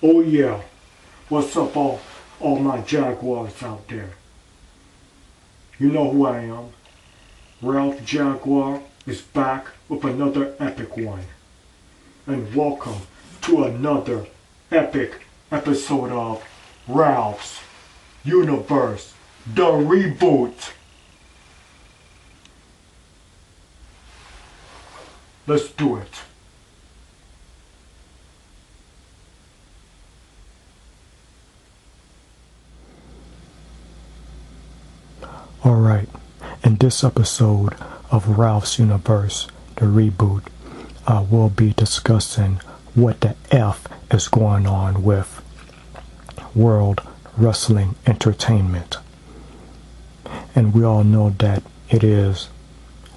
Oh yeah, what's up all my Jaguars out there? You know who I am. Ralph Jaguar is back with another epic one. And welcome to another epic episode of Ralph's Universe, the Reboot. Let's do it. Alright, in this episode of Ralph's Universe, the Reboot, I will be discussing what the F is going on with World Wrestling Entertainment. And we all know that it is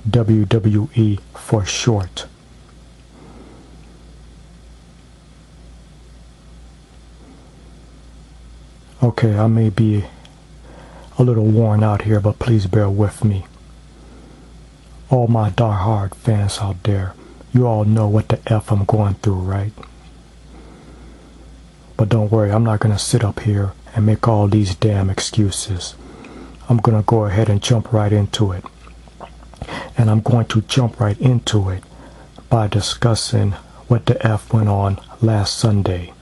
WWE for short. Okay, I may be a little worn out here, but please bear with me. All my die-hard fans out there, you all know what the F I'm going through, right? But don't worry, I'm not going to sit up here and make all these damn excuses. I'm going to go ahead and jump right into it. And I'm going to jump right into it by discussing what the F went on last Sunday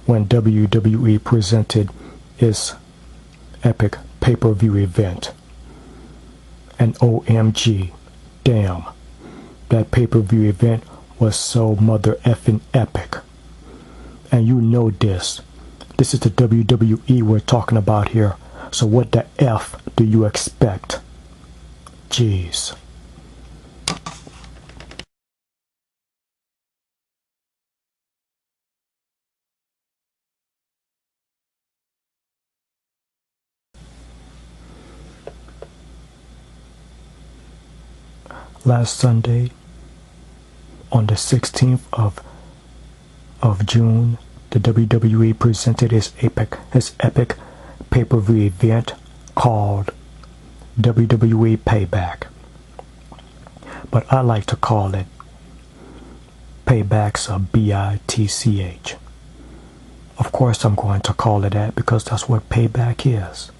when WWE presented its epic pay-per-view event. And OMG, damn, that pay-per-view event was so mother effing epic. And you know this. This is the WWE we're talking about here. So what the F do you expect? Jeez. Last Sunday, on the 16th of June, the WWE presented its epic pay-per-view event called WWE Payback. But I like to call it Payback'S, B-I-T-C-H. Of course I'm going to call it that because that's what Payback is.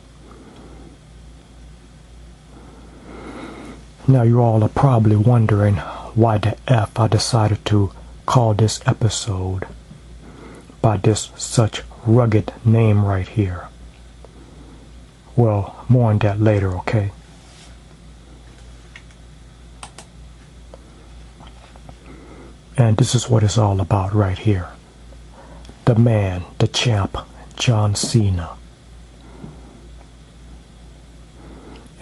Now you all are probably wondering why the F I decided to call this episode by this such rugged name right here. Well, more on that later, okay? And this is what it's all about right here. The man, the champ, John Cena.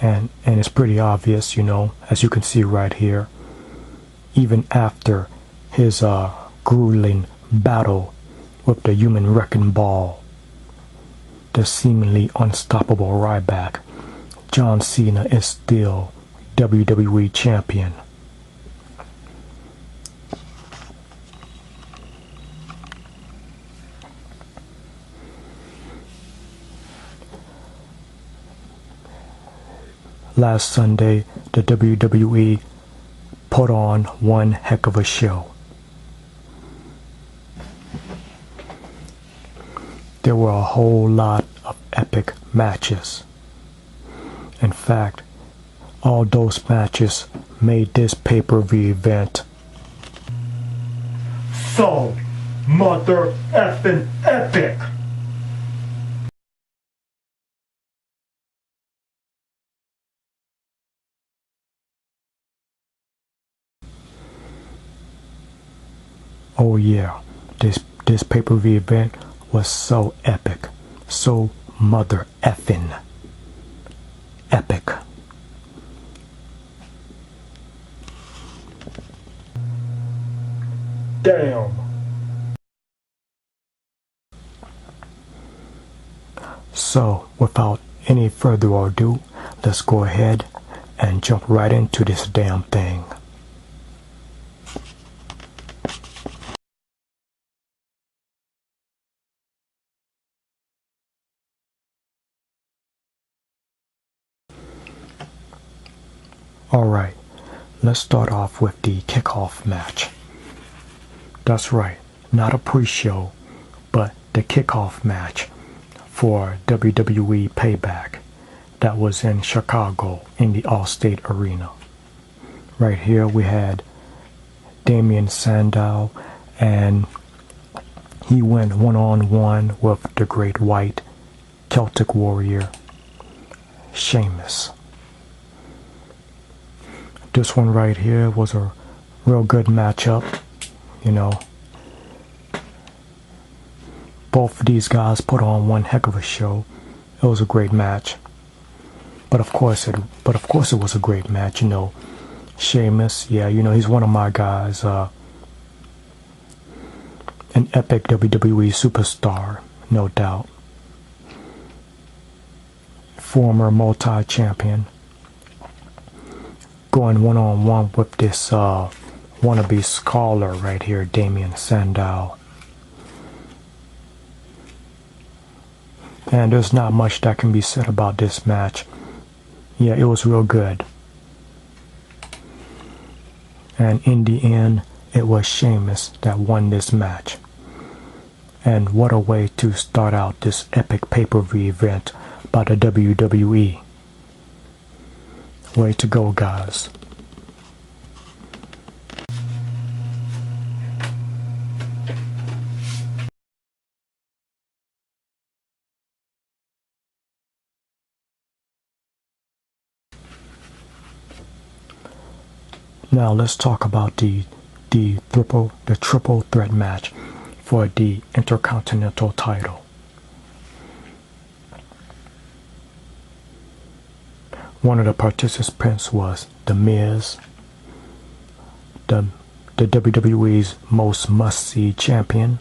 And it's pretty obvious, you know, as you can see right here, even after his grueling battle with the human wrecking ball, the seemingly unstoppable Ryback, John Cena is still WWE champion. Last Sunday, the WWE put on one heck of a show. There were a whole lot of epic matches. In fact, all those matches made this pay-per-view event so mother effing epic. Oh yeah, this pay-per-view event was so epic, so mother effing epic. Damn. So, without any further ado, let's go ahead and jump right into this damn thing. Alright, let's start off with the kickoff match. That's right, not a pre-show, the kickoff match for WWE Payback that was in Chicago in the Allstate Arena. Right here we had Damien Sandow, and he went one-on-one with the Great White Celtic Warrior, Sheamus. This one right here was a real good matchup, you know. Both of these guys put on one heck of a show. It was a great match. But of course it was a great match, you know. Sheamus, yeah, you know, he's one of my guys, an epic WWE superstar, no doubt. Former multi-champion, going one-on-one with this wannabe scholar right here, Damien Sandow. And there's not much that can be said about this match. Yeah, it was real good. And in the end, it was Sheamus that won this match. And what a way to start out this epic pay-per-view event by the WWE. Way to go, guys. Now let's talk about the triple threat match for the Intercontinental title. One of the participants was The Miz, the WWE's most must-see champion,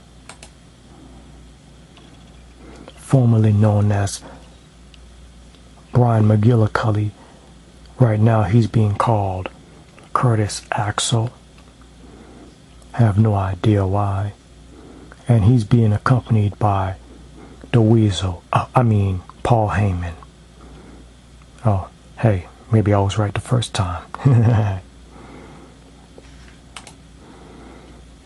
formerly known as Brian McGillicuddy. Right now he's being called Curtis Axel. Have no idea why. And he's being accompanied by the Weasel, Paul Heyman. Oh, hey, maybe I was right the first time.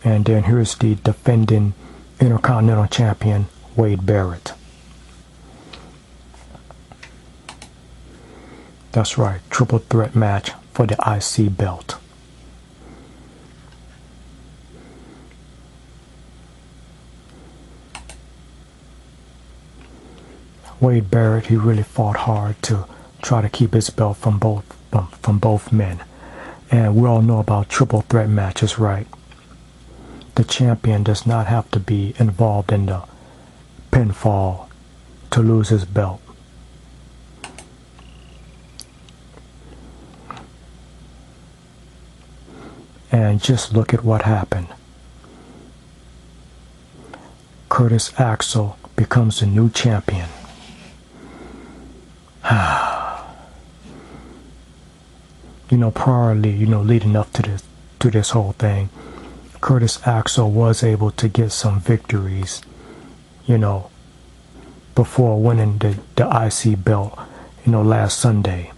And then here's the defending Intercontinental Champion, Wade Barrett. That's right, triple threat match for the IC belt. Wade Barrett, he really fought hard to try to keep his belt from both men. And we all know about triple threat matches, right? The champion does not have to be involved in the pinfall to lose his belt. And just look at what happened. Curtis Axel becomes the new champion. You know, priorly, leading up to this whole thing, Curtis Axel was able to get some victories, before winning the IC belt, last Sunday.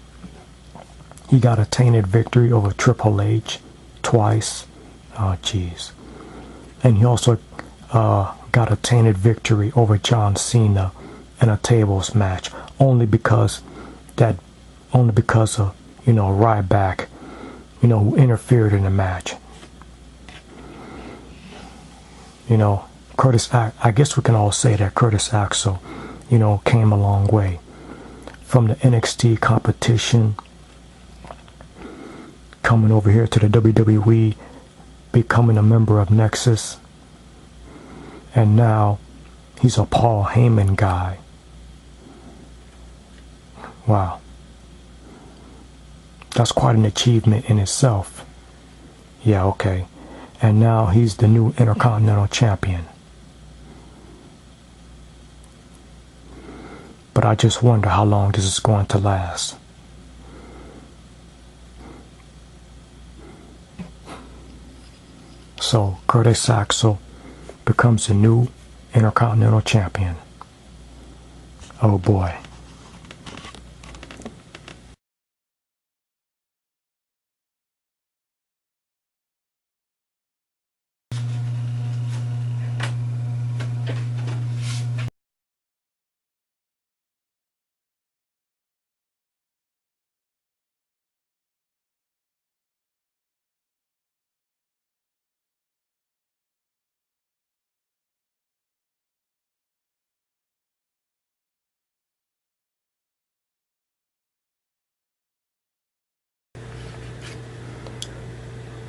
He got a tainted victory over Triple H twice. Oh, jeez. And he also got a tainted victory over John Cena in a tables match, only because of Ryback, who interfered in the match. I guess we can all say that Curtis Axel, came a long way from the NXT competition, coming over here to the WWE, becoming a member of Nexus, and now he's a Paul Heyman guy. Wow. That's quite an achievement in itself. Yeah, okay. And now he's the new Intercontinental Champion. But I just wonder how long this is going to last. So Curtis Axel becomes the new Intercontinental Champion. Oh boy.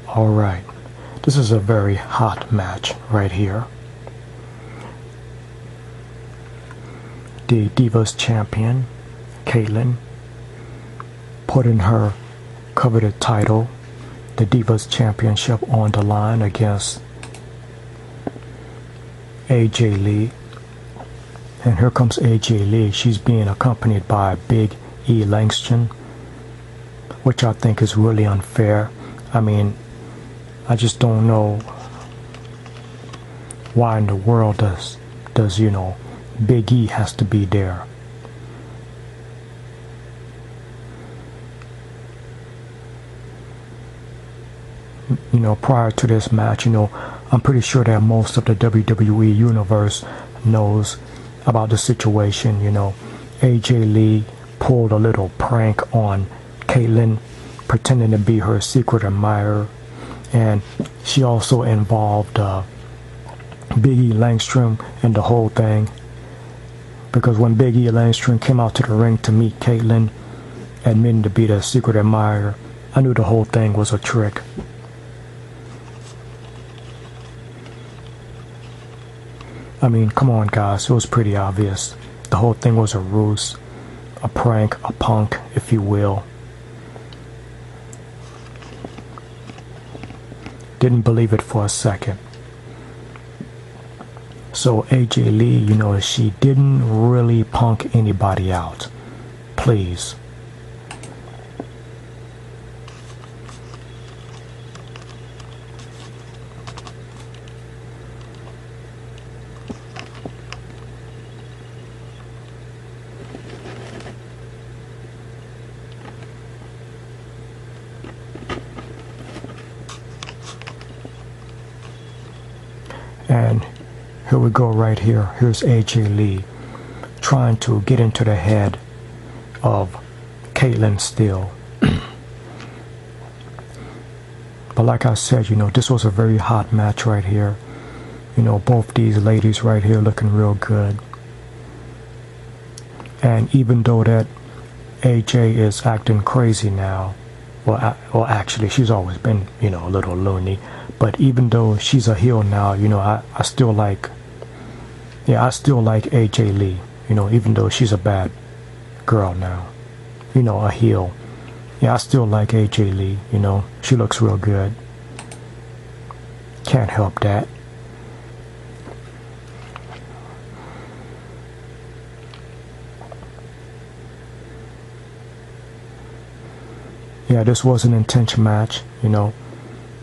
Alright, this is a very hot match right here. The Divas champion, Kaitlyn, putting her coveted title, the Divas Championship, on the line against AJ Lee. And here comes AJ Lee. She's being accompanied by Big E Langston, which I think is really unfair. I mean, I just don't know why in the world does you know, Big E has to be there. You know, prior to this match, you know, I'm pretty sure that most of the WWE universe knows about the situation. You know, AJ Lee pulled a little prank on Kaitlyn, pretending to be her secret admirer, and she also involved Big E Langstrom in the whole thing, because when Big E Langstrom came out to the ring to meet Kaitlyn, admitting to be the secret admirer, I knew the whole thing was a trick. I mean, come on guys, it was pretty obvious. The whole thing was a ruse, a prank, a punk, if you will. Didn't believe it for a second. So AJ Lee, you know, she didn't really punk anybody out. Please. And here we go right here. Here's AJ Lee trying to get into the head of Kaitlyn still. But like I said, you know, this was a very hot match right here. You know, both these ladies right here looking real good. And even though that AJ is acting crazy now, well actually she's always been, you know, a little loony. But even though she's a heel now, you know, I still like, yeah, I still like AJ Lee, you know, even though she's a bad girl now, you know, a heel. Yeah, I still like AJ Lee, you know, she looks real good. Can't help that. Yeah, this was an intense match, you know.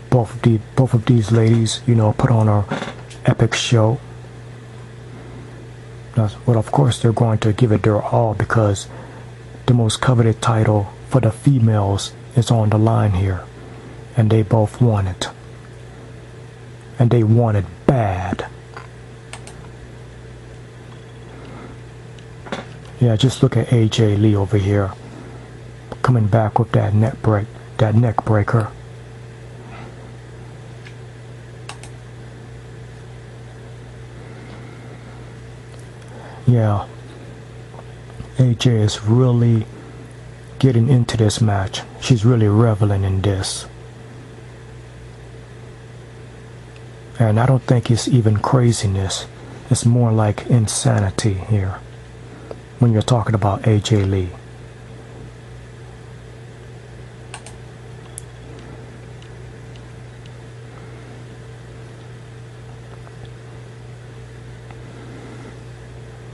Both of these ladies, you know, put on an epic show. Well, of course, they're going to give it their all because the most coveted title for the females is on the line here, and they both want it, and they want it bad. Yeah, just look at AJ Lee over here, coming back with that neck breaker. Yeah, AJ is really getting into this match. She's really reveling in this. And I don't think it's even craziness. It's more like insanity here when you're talking about AJ Lee.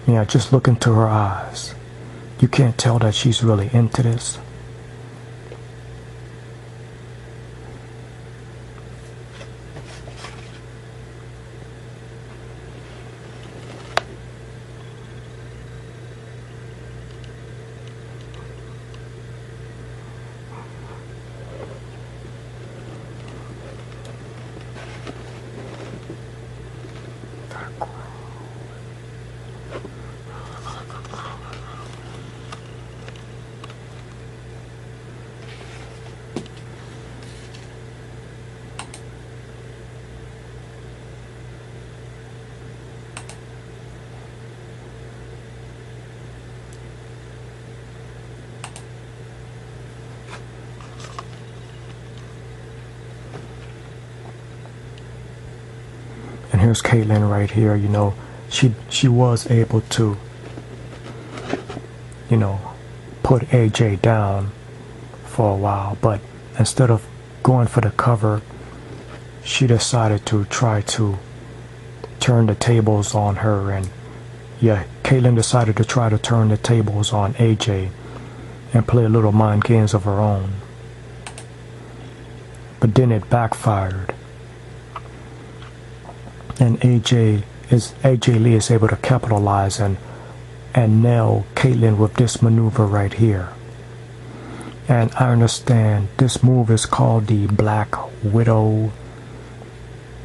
Yeah, just look into her eyes. You can't tell that she's really into this. here's Caitlyn right here. You know, she was able to, you know, put AJ down for a while, but instead of going for the cover, she decided to try to turn the tables on her. And yeah, Caitlyn decided to try to turn the tables on AJ and play little mind games of her own. But then it backfired, and AJ Lee is able to capitalize and nail Caitlyn with this maneuver right here. And I understand this move is called the Black Widow.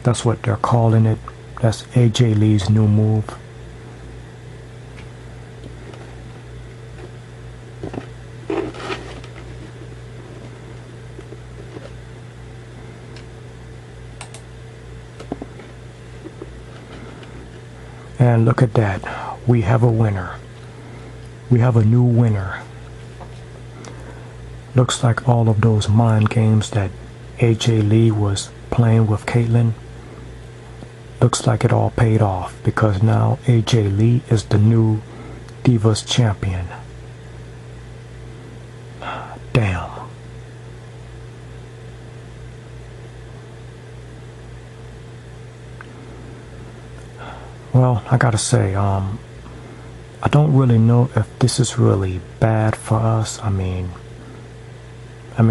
That's what they're calling it. That's AJ Lee's new move. And look at that. We have a winner. We have a new winner. Looks like all of those mind games that AJ Lee was playing with Caitlyn, looks like it all paid off, because now AJ Lee is the new Divas champion. Damn. Well, I gotta say, I don't really know if this is really bad for us. I mean,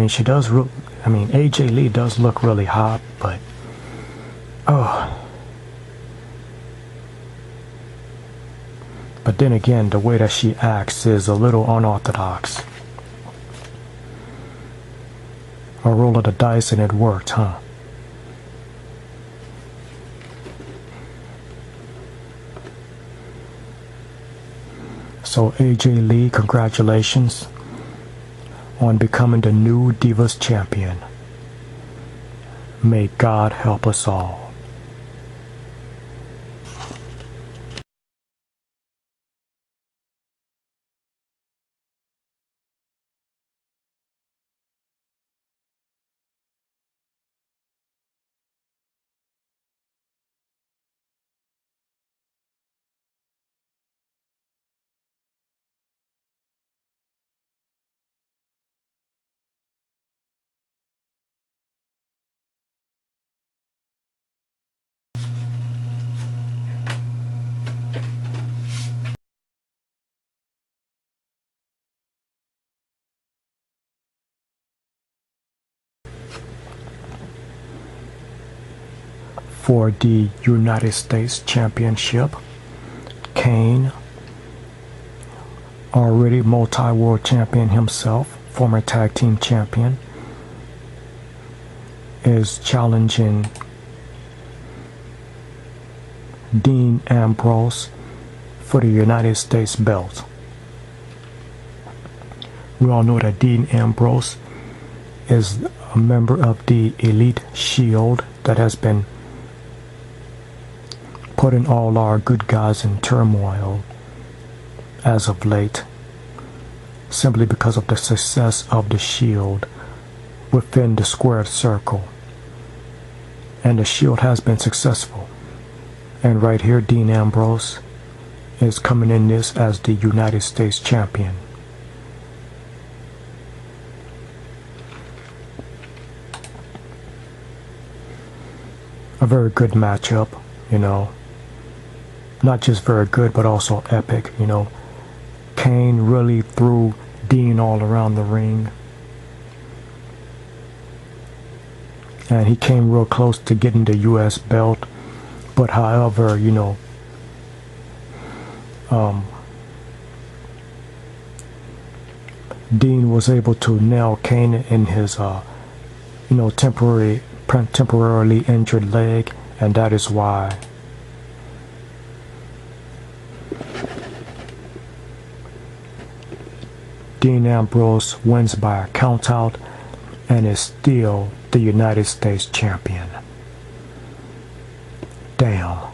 she does. AJ Lee does look really hot, but But then again, the way that she acts is a little unorthodox. A roll of the dice and it worked, huh? So AJ Lee, congratulations on becoming the new Divas champion. May God help us all. For the United States Championship, Kane, already multi-world champion himself, former tag team champion, is challenging Dean Ambrose for the United States belt. We all know that Dean Ambrose is a member of the Elite Shield that has been putting all our good guys in turmoil as of late, simply because of the success of the Shield within the squared circle. And the Shield has been successful. And right here, Dean Ambrose is coming in this as the United States champion. A very good matchup, you know. Not just very good, but also epic, you know. Kane really threw Dean all around the ring. And he came real close to getting the US belt. But however, you know, Dean was able to nail Kane in his, temporarily injured leg. And that is why Dean Ambrose wins by a countout and is still the United States champion. Damn.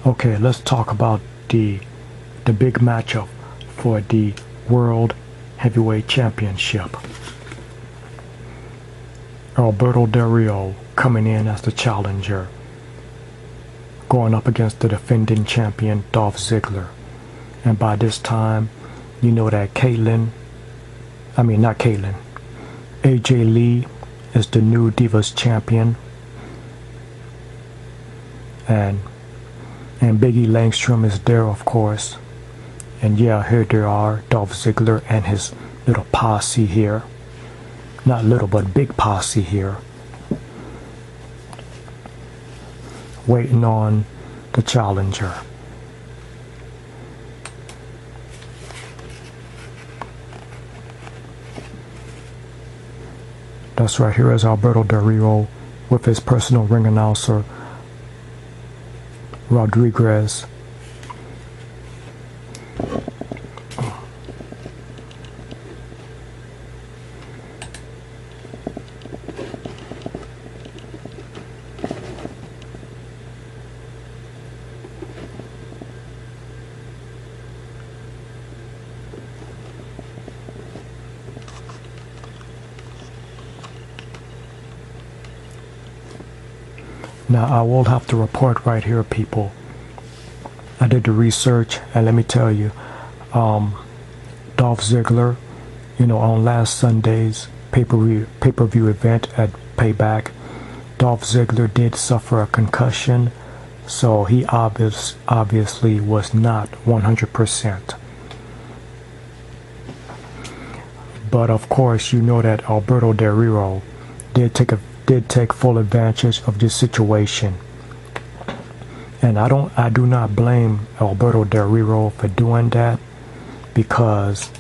Okay, let's talk about the big matchup for the World Heavyweight Championship. Alberto Del Rio coming in as the challenger, going up against the defending champion Dolph Ziggler. And by this time, you know that AJ Lee is the new Divas champion. And Biggie Langstrom is there, of course. And yeah, here they are, Dolph Ziggler and his little posse here. Not little, but big posse here. Waiting on the challenger. That's right, here is Alberto Del Rio with his personal ring announcer, Rodriguez. Now, I will have to report right here, people. I did the research, and let me tell you, Dolph Ziggler, on last Sunday's pay-per-view event at Payback, Dolph Ziggler did suffer a concussion, so he obviously was not 100%. But of course, you know that Alberto Del Rio did take full advantage of this situation. And I do not blame Alberto Del Rio for doing that, because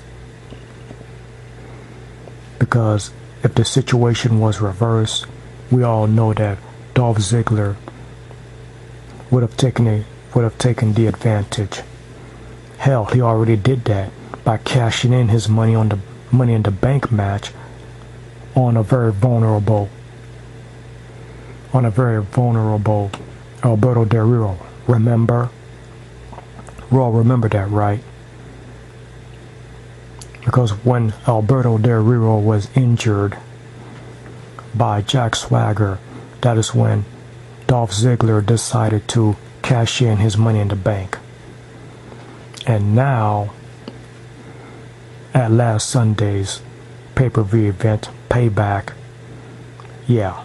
if the situation was reversed, we all know that Dolph Ziggler would have taken the advantage. Hell, he already did that by cashing in his Money in the Bank match on a very vulnerable Alberto Del Rio. Remember? We all remember that, right? Because when Alberto Del Rio was injured by Jack Swagger, that is when Dolph Ziggler decided to cash in his Money in the Bank. And now, at last Sunday's pay-per-view event, Payback, yeah,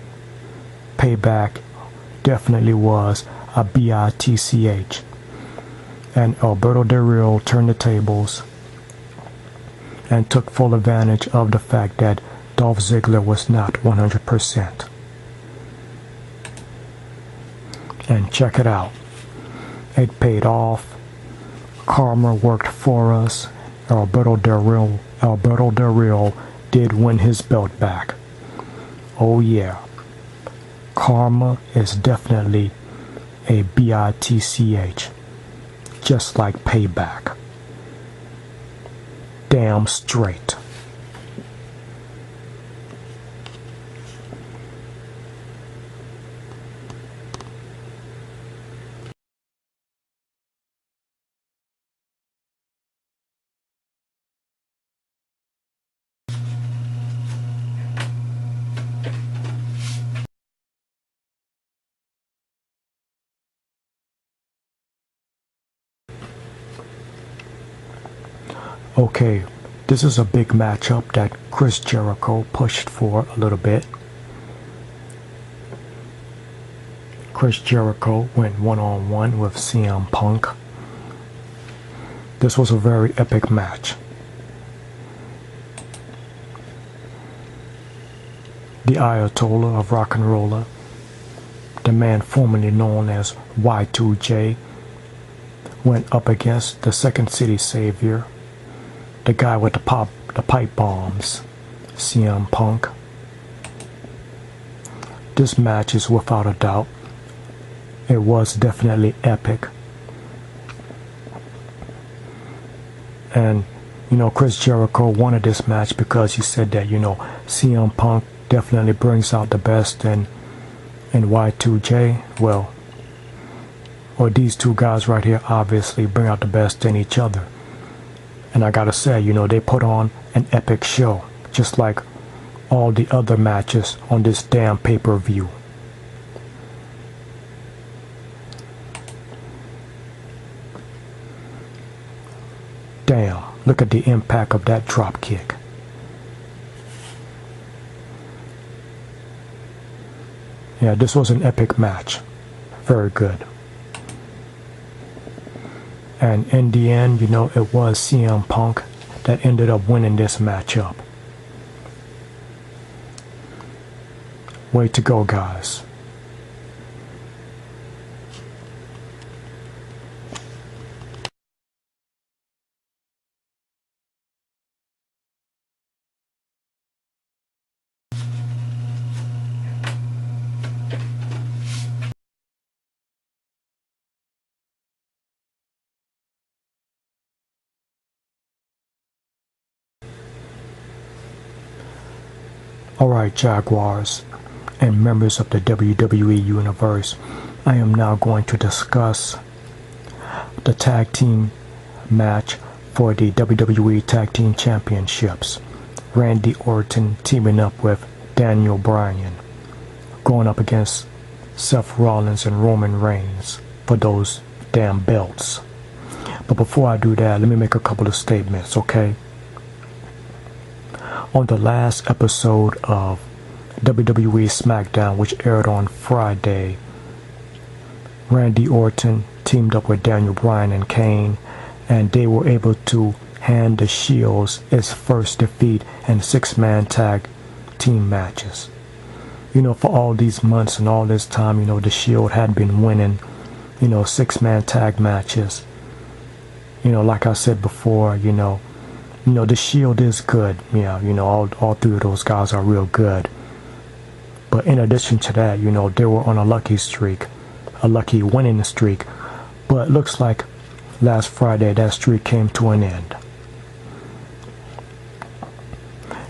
Payback definitely was a bitch. And Alberto Del Rio turned the tables and took full advantage of the fact that Dolph Ziggler was not 100%. And check it out. It paid off. Karma worked for us. Alberto Del Rio did win his belt back. Oh yeah. Karma is definitely a bitch. Just like Payback. Damn straight. Okay, this is a big matchup that Chris Jericho pushed for a little bit. Chris Jericho went one-on-one with CM Punk. This was a very epic match. The Ayatollah of Rock and Roller, the man formerly known as Y2J, went up against the Second City Savior, the guy with the pipe bombs, CM Punk. This match is without a doubt. It was definitely epic. And, Chris Jericho wanted this match because he said that, CM Punk definitely brings out the best in Y2J. Well, or these two guys right here obviously bring out the best in each other. And I gotta say, they put on an epic show, just like all the other matches on this damn pay-per-view. Damn, look at the impact of that drop kick. Yeah, this was an epic match. Very good. And in the end, it was CM Punk that ended up winning this matchup. Way to go, guys. Alright, Jaguars and members of the WWE Universe, I am now going to discuss the tag team match for the WWE Tag Team Championships. Randy Orton teaming up with Daniel Bryan, going up against Seth Rollins and Roman Reigns for those damn belts. But before I do that, let me make a couple of statements, okay? On the last episode of WWE SmackDown, which aired on Friday, Randy Orton teamed up with Daniel Bryan and Kane, and they were able to hand the Shields its first defeat in 6-man tag team matches. For all these months and all this time, the Shield had been winning, 6-man tag matches. Like I said before, the Shield is good. Yeah, all three of those guys are real good. But in addition to that, they were on a lucky streak, a lucky winning streak. But it looks like last Friday that streak came to an end.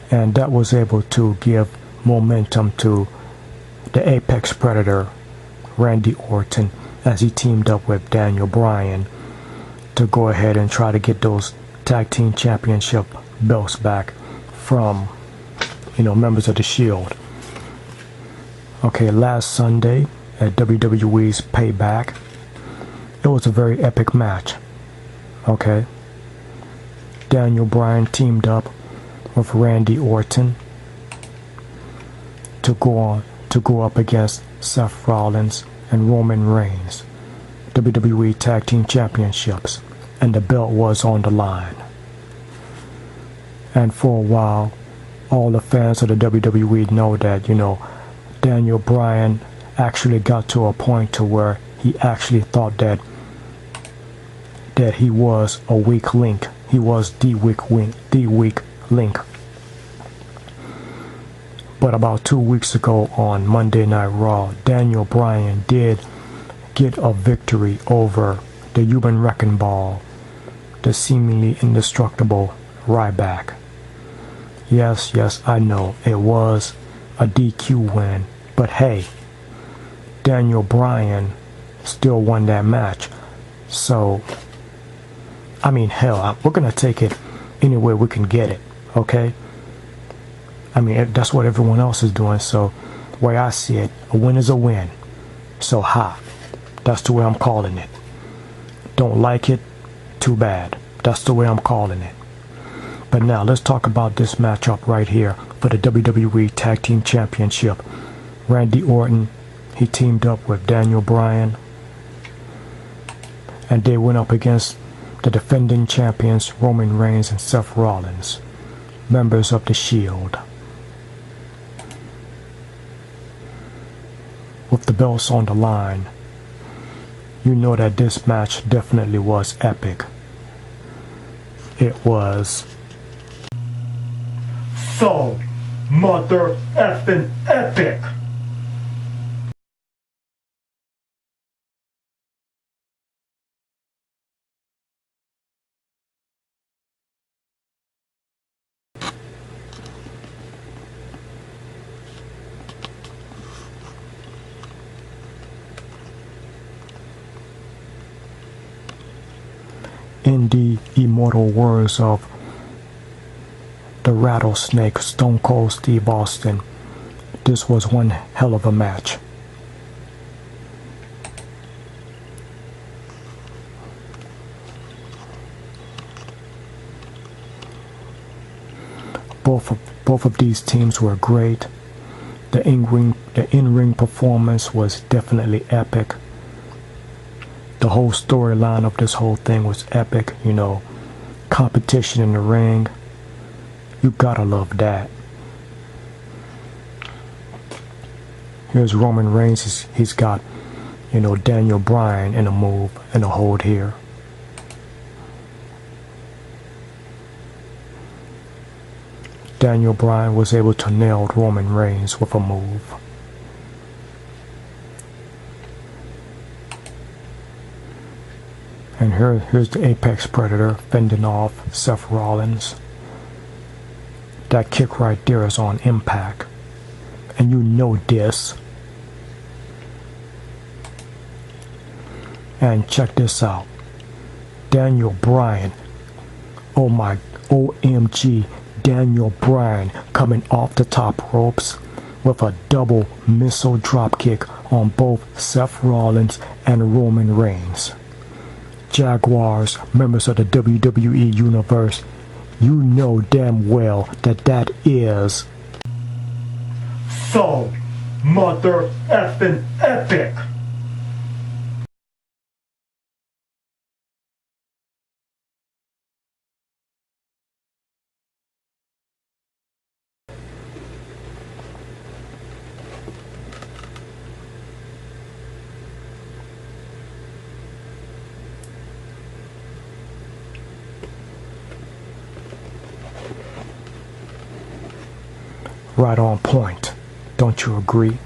And that was able to give momentum to the Apex Predator, Randy Orton, as he teamed up with Daniel Bryan to go ahead and try to get those tag team championship belts back from members of the Shield. Okay, last Sunday at WWE's Payback, it was a very epic match. Okay, Daniel Bryan teamed up with Randy Orton to go up against Seth Rollins and Roman Reigns, WWE Tag Team Championships, and the belt was on the line. And for a while, all the fans of the WWE know that, Daniel Bryan actually got to a point to where he actually thought that he was a weak link. He was the weak link. But about 2 weeks ago on Monday Night Raw, Daniel Bryan did get a victory over the human wrecking ball, the seemingly indestructible Ryback. Yes, I know, it was a DQ win, but hey, Daniel Bryan still won that match. So, hell, we're gonna take it any way we can get it, okay? That's what everyone else is doing, so the way I see it, a win is a win. So, that's the way I'm calling it. Don't like it? Too bad. That's the way I'm calling it. But now, let's talk about this matchup right here for the WWE Tag Team Championship. Randy Orton, he teamed up with Daniel Bryan, and they went up against the defending champions Roman Reigns and Seth Rollins, members of the Shield. With the belts on the line, you know that this match definitely was epic. It was so mother effing epic. in the immortal words of the Rattlesnake, Stone Cold Steve Austin, this was one hell of a match. Both of these teams were great. The in-ring performance was definitely epic. The whole storyline of this whole thing was epic, you know. Competition in the ring. You gotta love that. Here's Roman Reigns. He's got, you know, Daniel Bryan in a move, in a hold here. Daniel Bryan was able to nail Roman Reigns with a move. And here's the Apex Predator fending off Seth Rollins. That kick right there is on impact. And you know this. And check this out. Daniel Bryan. Oh my, OMG. Daniel Bryan coming off the top ropes with a double missile dropkick on both Seth Rollins and Roman Reigns. Jaguars, members of the WWE Universe, you know damn well that that is so mother effing epic. Right on point, don't you agree?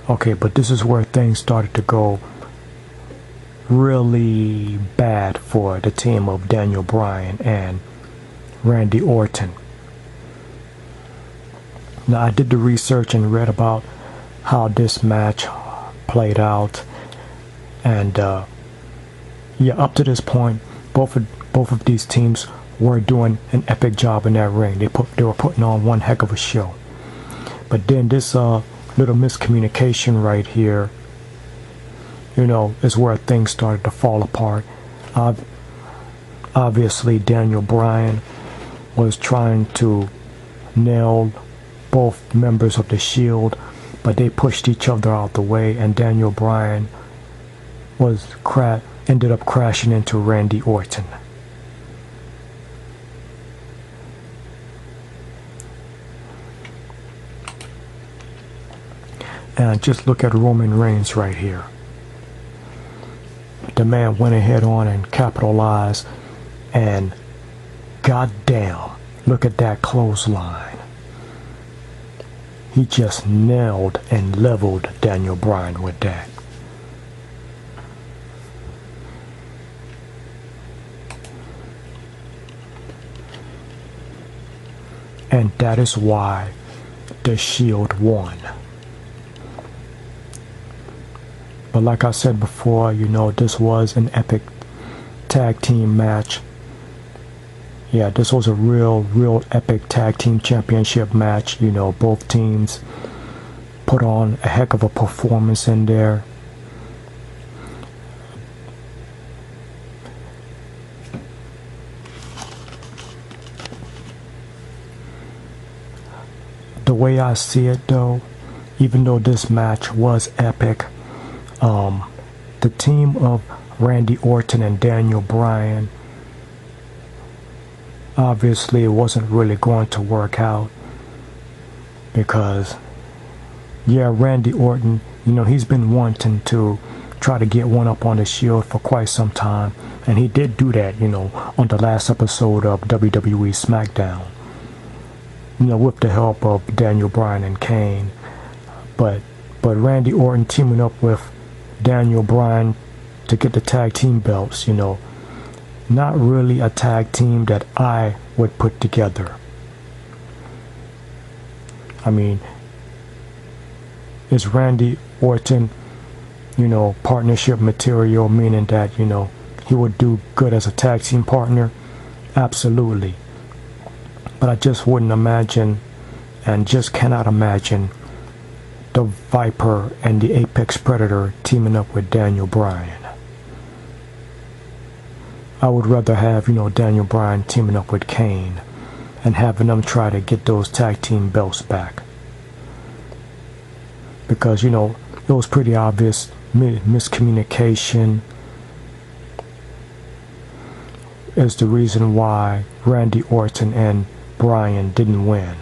Okay, but this is where things started to go really bad for the team of Daniel Bryan and Randy Orton. Now, I did the research and read about how this match played out, and yeah, up to this point, both of these teams were doing an epic job in that ring. They were putting on one heck of a show. But then this little miscommunication right here, you know, is where things started to fall apart. Obviously, Daniel Bryan was trying to nail both members of the Shield, but they pushed each other out the way, and Daniel Bryan ended up crashing into Randy Orton. And just look at Roman Reigns right here. The man went ahead on and capitalized, and goddamn, look at that clothesline. He just nailed and leveled Daniel Bryan with that. And that is why the Shield won. But like I said before, you know, this was an epic tag team match. Yeah, this was a real epic tag team championship match. You know, both teams put on a heck of a performance in there. The way I see it, though, even though this match was epic, the team of Randy Orton and Daniel Bryan, obviously it wasn't really going to work out, because yeah, Randy Orton, you know, he's been wanting to try to get one up on the Shield for quite some time, and he did do that, you know, on the last episode of WWE SmackDown, you know, with the help of Daniel Bryan and Kane. But Randy Orton teaming up with Daniel Bryan to get the tag team belts, you know, not really a tag team that I would put together. I mean, Is Randy Orton, partnership material, meaning that, he would do good as a tag team partner? Absolutely. But I just wouldn't imagine, and just cannot imagine, the Viper and the Apex Predator teaming up with Daniel Bryan. I would rather have, Daniel Bryan teaming up with Kane and having them try to get those tag team belts back. Because, it was pretty obvious miscommunication is the reason why Randy Orton and Bryan didn't win.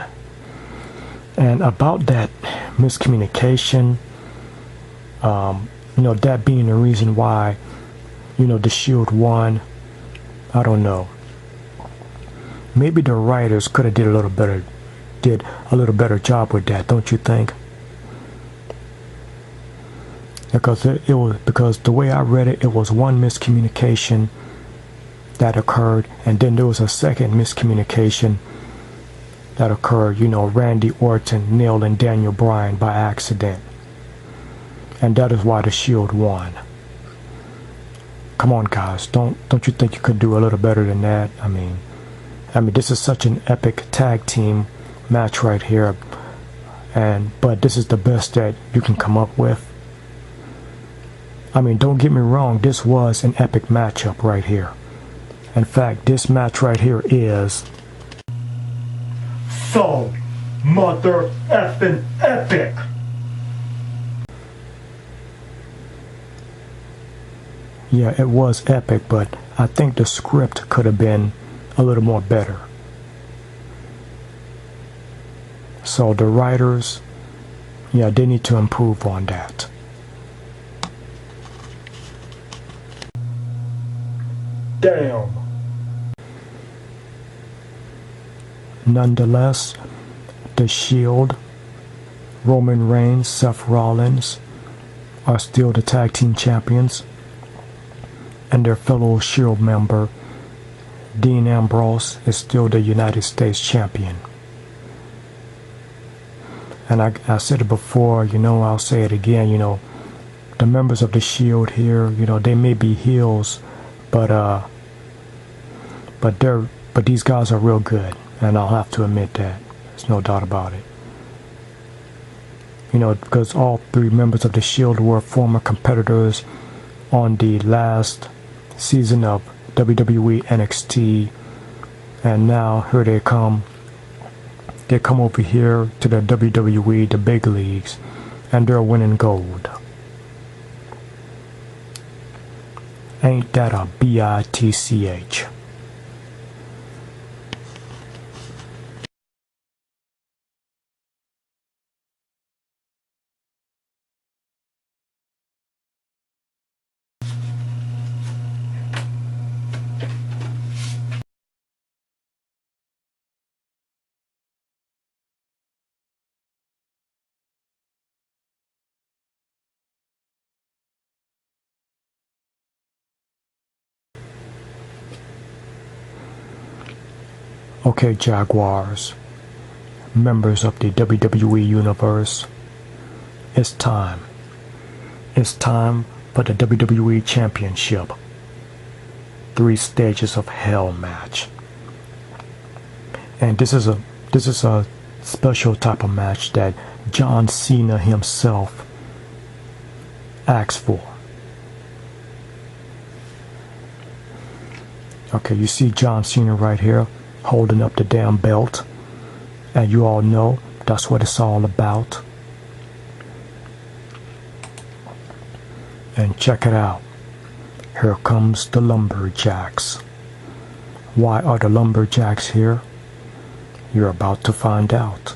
And about that miscommunication, that being the reason why, the Shield won, I don't know. Maybe the writers could have did a little better job with that, don't you think? Because because the way I read it, it was one miscommunication that occurred, and then there was a second miscommunication that occurred, Randy Orton nailing Daniel Bryan by accident. And that is why the Shield won. Come on, guys, don't you think you could do a little better than that? I mean, this is such an epic tag team match right here, but this is the best that you can come up with. Don't get me wrong, this was an epic matchup right here. In fact, this match right here is so mother effing epic. Yeah, it was epic, but I think the script could have been a little more better. So the writers, they need to improve on that. Damn. Nonetheless, the Shield, Roman Reigns, Seth Rollins are still the tag team champions, and their fellow Shield member, Dean Ambrose, is still the United States champion. And I said it before, I'll say it again, the members of the Shield here, they may be heels, but these guys are real good, and I'll have to admit that. There's no doubt about it. Because all three members of the Shield were former competitors on the last season of WWE NXT, and now here they come. They come over here to the WWE, the big leagues, and they're winning gold. Ain't that a bitch? Okay, Jaguars, members of the WWE Universe, it's time. It's time for the WWE Championship 3 Stages of Hell match. And this is a special type of match that John Cena himself asked for. Okay, you see John Cena right here holding up the damn belt, and you all know that's what it's all about. And check it out, here comes the Lumberjacks. Why are the Lumberjacks here? You're about to find out.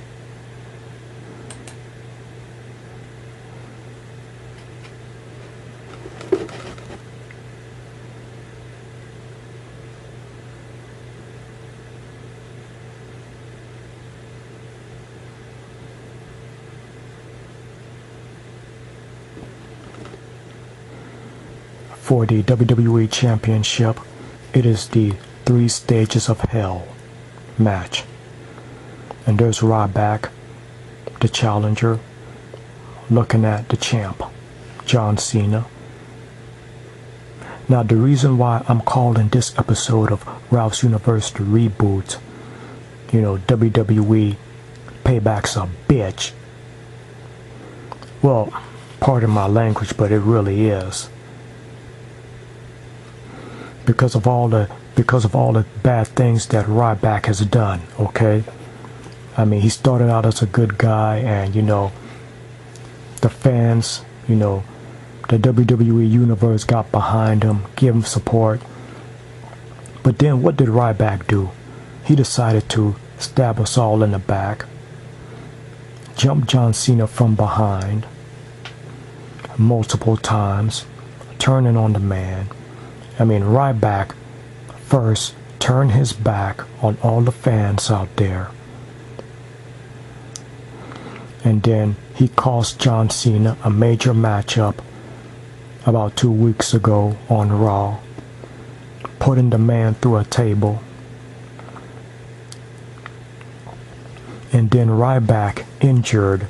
For the WWE Championship, it is the 3 Stages of Hell match. And there's Ryback, the challenger, looking at the champ, John Cena. Now the reason why I'm calling this episode of Ralph's University Reboot, WWE Payback's a bitch. Well, pardon my language, but it really is. Because of all the bad things that Ryback has done, okay? I mean, he started out as a good guy, and the fans, the WWE Universe got behind him, gave him support. But then what did Ryback do? He decided to stab us all in the back, jump John Cena from behind multiple times, turning on the man. I mean, Ryback first turned his back on all the fans out there, and then he cost John Cena a major matchup about 2 weeks ago on Raw, putting the man through a table. And then Ryback injured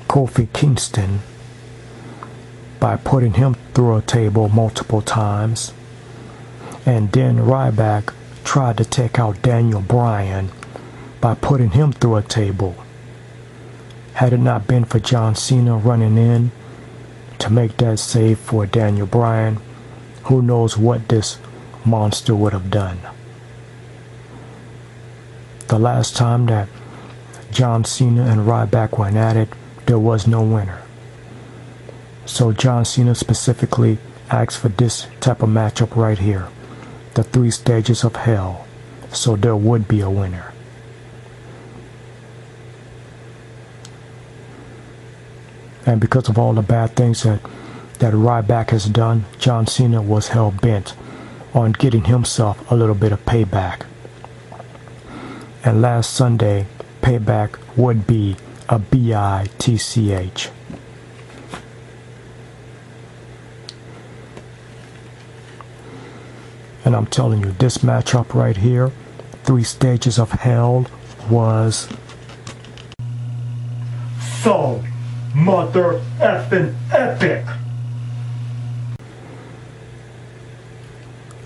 Kofi Kingston by putting him through a table multiple times. And then Ryback tried to take out Daniel Bryan by putting him through a table. Had it not been for John Cena running in to make that save for Daniel Bryan, who knows what this monster would have done. The last time that John Cena and Ryback went at it, there was no winner. So John Cena specifically asked for this type of matchup right here, the 3 stages of hell, so there would be a winner. And because of all the bad things that Ryback has done, John Cena was hell-bent on getting himself a little bit of payback. And last Sunday, payback would be a bitch. And I'm telling you, this matchup right here, 3 stages of hell, was so mother effing epic.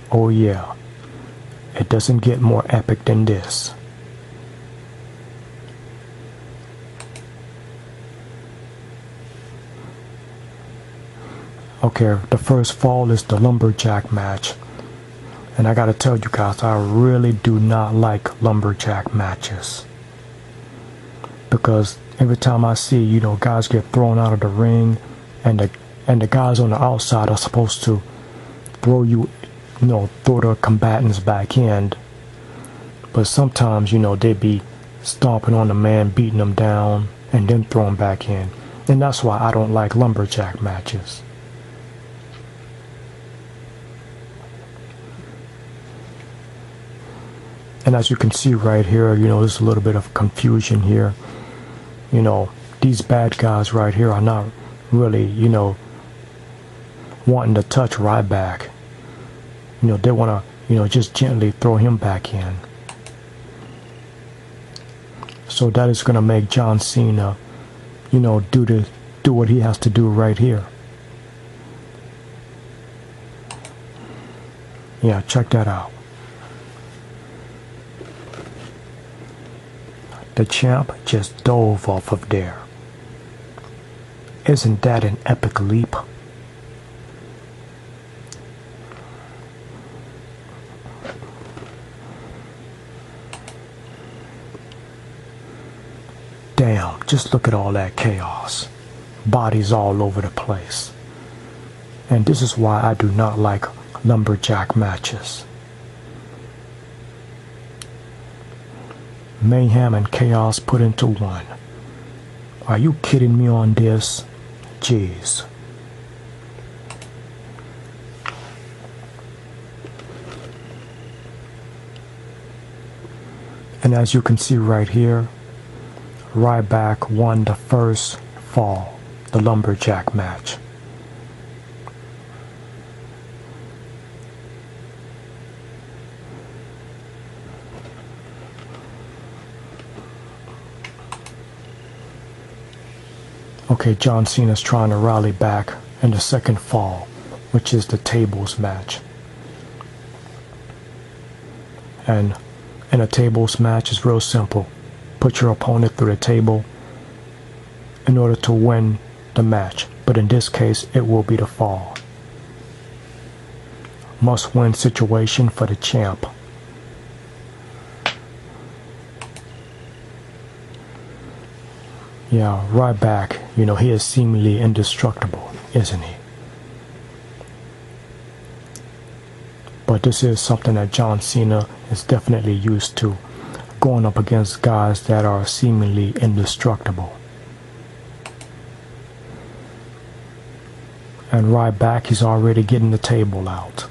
Oh yeah, it doesn't get more epic than this. Okay, the first fall is the lumberjack match. And I gotta tell you guys, I really do not like lumberjack matches. Because every time I see, guys get thrown out of the ring, and the guys on the outside are supposed to throw the combatants back in. But sometimes, they be stomping on the man, beating them down, and then throwing back in. And that's why I don't like lumberjack matches. And as you can see right here, there's a little bit of confusion here. These bad guys right here are not really, wanting to touch Ryback. They want to, just gently throw him back in. So that is going to make John Cena, do what he has to do right here. Yeah, check that out. The champ just dove off of there. Isn't that an epic leap? Damn, just look at all that chaos. Bodies all over the place. And this is why I do not like lumberjack matches. Mayhem and chaos put into one. Are you kidding me on this? Jeez. And as you can see right here, Ryback won the first fall, the lumberjack match. Okay, John Cena's trying to rally back in the second fall, which is the tables match. And in a tables match, it's real simple. Put your opponent through the table in order to win the match. But in this case, it will be the fall. Must-win situation for the champ. Yeah, Ryback, he is seemingly indestructible, isn't he? But this is something that John Cena is definitely used to, going up against guys that are seemingly indestructible. And Ryback, he's already getting the table out.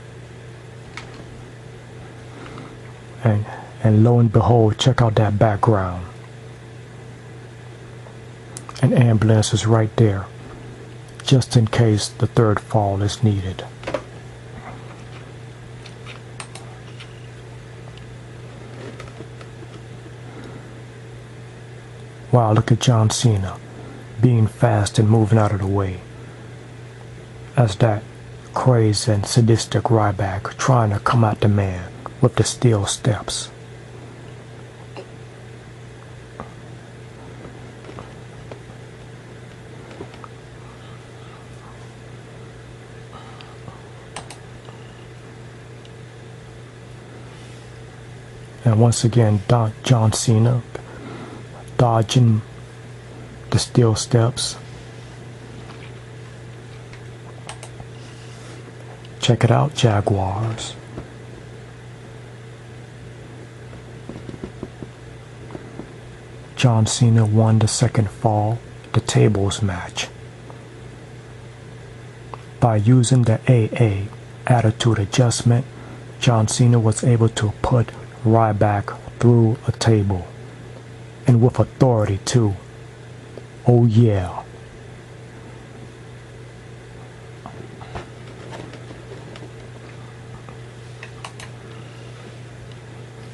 And lo and behold, check out that background. An ambulance is right there, just in case the third fall is needed. Wow, look at John Cena being fast and moving out of the way as that crazed and sadistic Ryback trying to come at the man with the steel steps. And once again, John Cena dodging the steel steps. Check it out, Jaguars. John Cena won the second fall, the tables match, by using the AA, attitude adjustment. John Cena was able to put Ryback through a table, and with authority too. Oh yeah.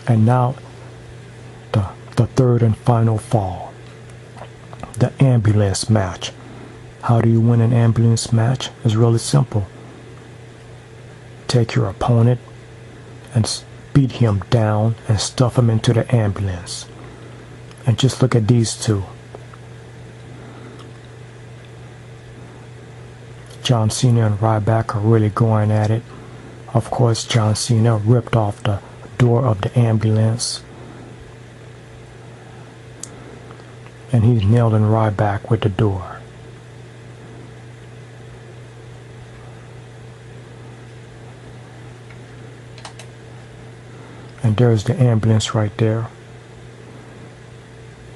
And now the third and final fall, the ambulance match. How do you win an ambulance match? It's really simple. Take your opponent and beat him down and stuff him into the ambulance. And just look at these two. John Cena and Ryback are really going at it. Of course, John Cena ripped off the door of the ambulance, and he's nailing Ryback with the door. And there's the ambulance right there.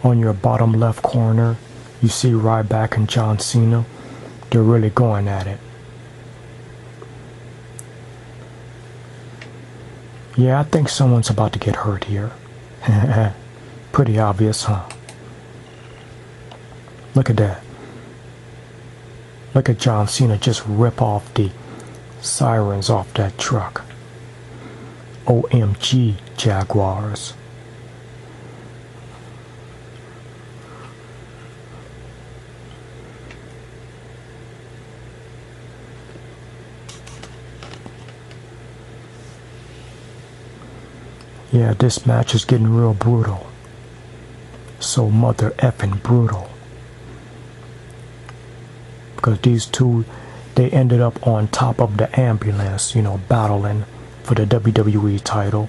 On your bottom left corner, you see Ryback and John Cena. They're really going at it. Yeah, I think someone's about to get hurt here. Pretty obvious, huh? Look at that. Look at John Cena just rip off the sirens off that truck. OMG, Jaguars. Yeah, this match is getting real brutal. So mother effing brutal. Because these two, they ended up on top of the ambulance, battling for the WWE title.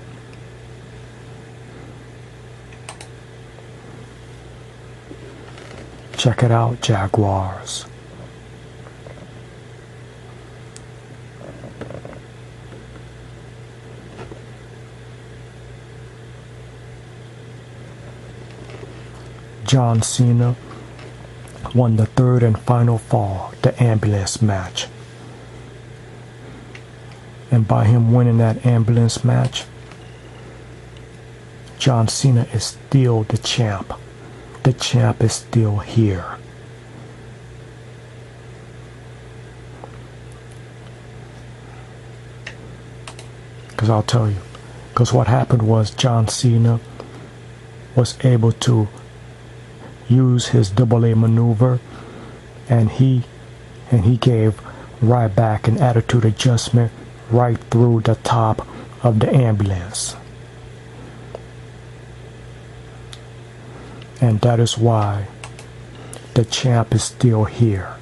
Check it out, Jaguars. John Cena won the third and final fall, the ambulance match. And by him winning that ambulance match, John Cena is still the champ. The champ is still here. Because I'll tell you. Because what happened was John Cena was able to use his AA maneuver and he gave Ryback an attitude adjustment right through the top of the ambulance. And that is why the champ is still here.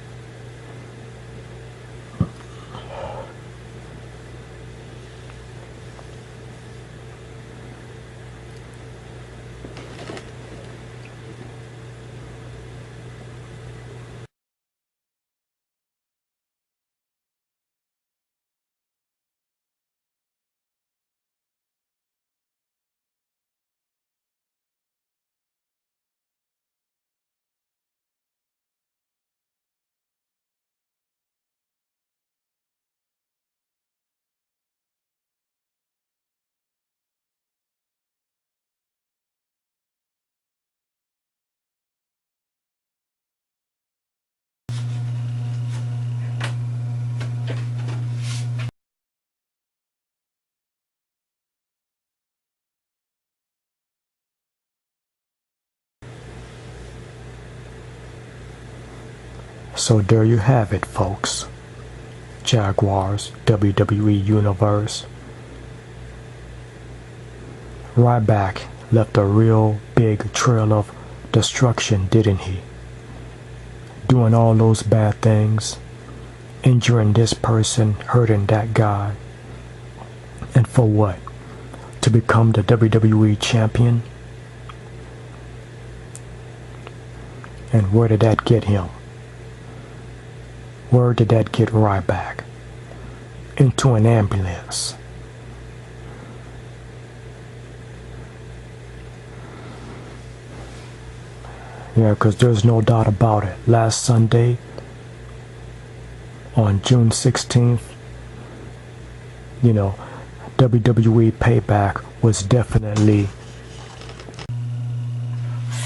So there you have it, folks. Jaguars, WWE Universe. Ryback left a real big trail of destruction, didn't he? Doing all those bad things, injuring this person, hurting that guy. And for what? To become the WWE champion? And where did that get him? Where did that get Ryback? Into an ambulance. Yeah, because there's no doubt about it. Last Sunday, on June 16th, WWE Payback was definitely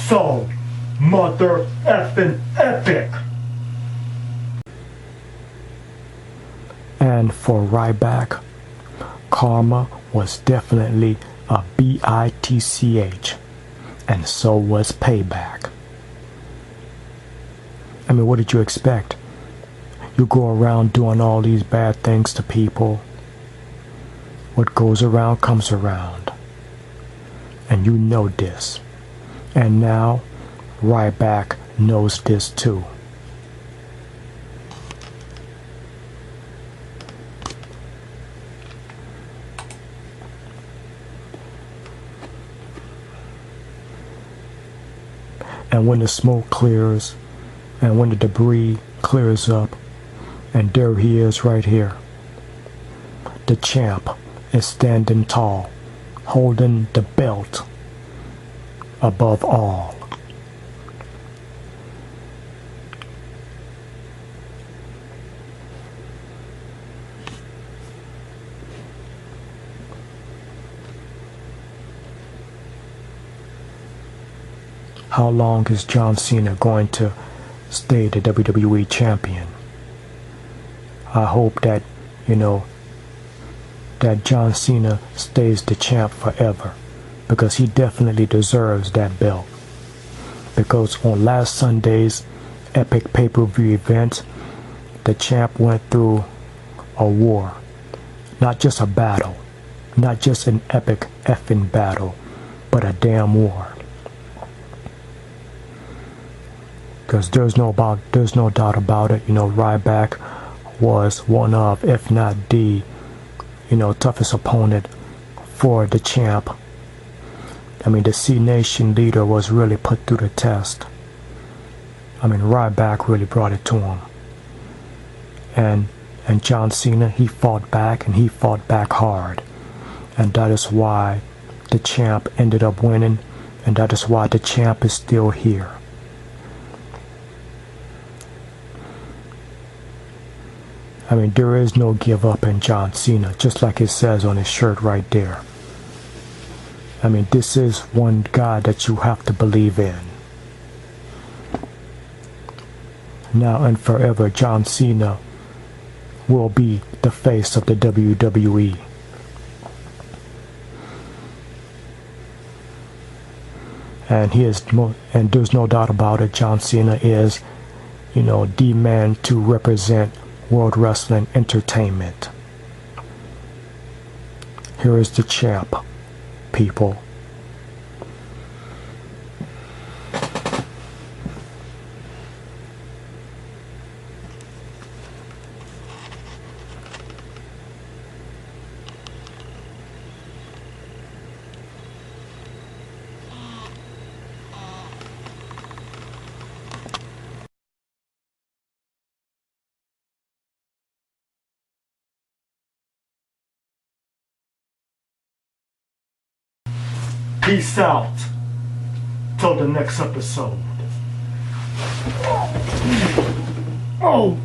so mother effing epic. And for Ryback, karma was definitely a bitch, and so was Payback. I mean, what did you expect? You go around doing all these bad things to people. What goes around comes around. And you know this. And now, Ryback knows this too. And when the smoke clears, and when the debris clears up, and there he is right here. The champ is standing tall, holding the belt above all. How long is John Cena going to stay the WWE champion? I hope that, that John Cena stays the champ forever, because he definitely deserves that belt. Because on last Sunday's epic pay-per-view event, the champ went through a war. Not just a battle, not just an epic effing battle, but a damn war. Because there's no doubt about it, Ryback was one of, if not the, toughest opponent for the champ. I mean, the C Nation leader was really put through the test. I mean, Ryback really brought it to him. And John Cena, he fought back, and he fought back hard. And that is why the champ ended up winning, and that is why the champ is still here. I mean, there is no give up in John Cena, just like it says on his shirt right there. I mean, this is one guy that you have to believe in. Now and forever, John Cena will be the face of the WWE. And and there's no doubt about it, John Cena is, demand to represent World Wrestling Entertainment. Here is the champ, people. Peace out. Till the next episode. Oh.